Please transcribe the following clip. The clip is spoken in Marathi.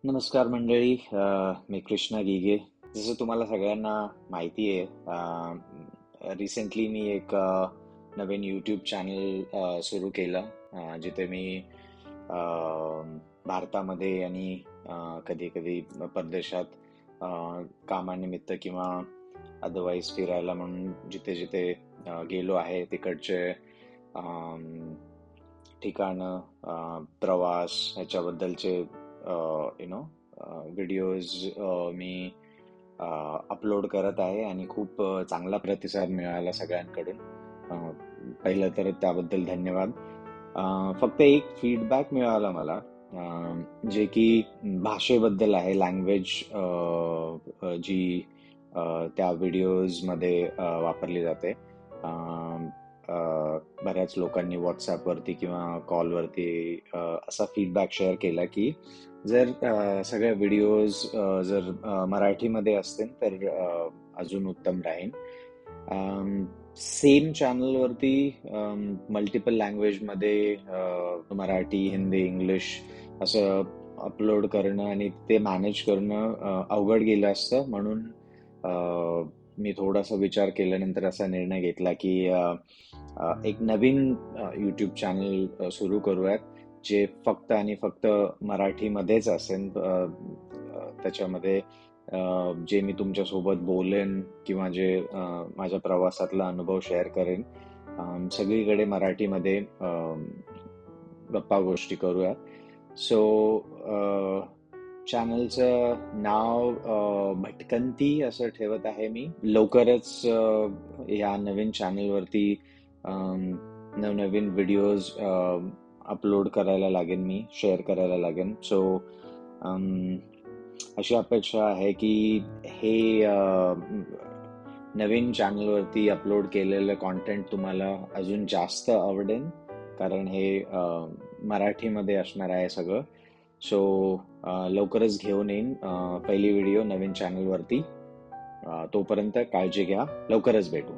नमस्कार मंडळी. मी कृष्णा गिगे. जसं तुम्हाला सगळ्यांना माहिती आहे, रिसेंटली मी एक नवीन यूट्यूब चॅनल सुरू केलं, जिथे मी अ, भारतामध्ये आणि कधी कधी परदेशात अ, कामानिमित्त किंवा अदरवाईज फिरायला म्हणून जिथे जिथे गेलो आहे तिकडचे ठिकाणं, प्रवास ह्याच्याबद्दलचे व्हिडिओज मी अपलोड करत आहे आणि खूप चांगला प्रतिसाद मिळाला सगळ्यांकडून. अ, पहिलं तर त्याबद्दल धन्यवाद. फक्त एक फीडबॅक मिळाला मला, जे की भाषेबद्दल आहे, लँग्वेज जी त्या व्हिडिओजमध्ये वापरली जाते. अ, बऱ्याच लोकांनी व्हॉट्सॲपवरती किंवा कॉलवरती असा फीडबॅक शेअर केला की जर सगळ्या व्हिडिओज जर मराठीमध्ये असतील तर अजून उत्तम राहील. सेम चॅनलवरती मल्टिपल लँग्वेजमध्ये मराठी, हिंदी, इंग्लिश असं अपलोड करणं आणि ते मॅनेज करणं अवघड गेलं असतं. म्हणून मी थोडासा विचार केल्यानंतर असा निर्णय घेतला की एक नवीन यूट्यूब चॅनल सुरू करूयात, जे फक्त आणि फक्त मराठीमध्येच असेल. त्याच्यामध्ये जे मी तुमच्यासोबत बोलेन किंवा जे माझ्या प्रवासातला अनुभव शेअर करेन, सगळीकडे मराठीमध्ये गप्पा गोष्टी करूया. सो चॅनलचं नाव भटकंती असं ठेवत आहे मी. लवकरच या नवीन चॅनलवरती नवनवीन व्हिडिओज अपलोड करायला लागेन, मी शेअर करायला लागेन. सो अशी अपेक्षा आहे की हे नवीन चॅनलवरती अपलोड केलेलं कॉन्टेंट तुम्हाला अजून जास्त आवडेल, कारण हे मराठीमध्ये असणार आहे सगळं. सो लवकरच घेऊन येईन पहिली व्हिडिओ नवीन चॅनलवरती. तोपर्यंत काळजी घ्या. लवकरच भेटू.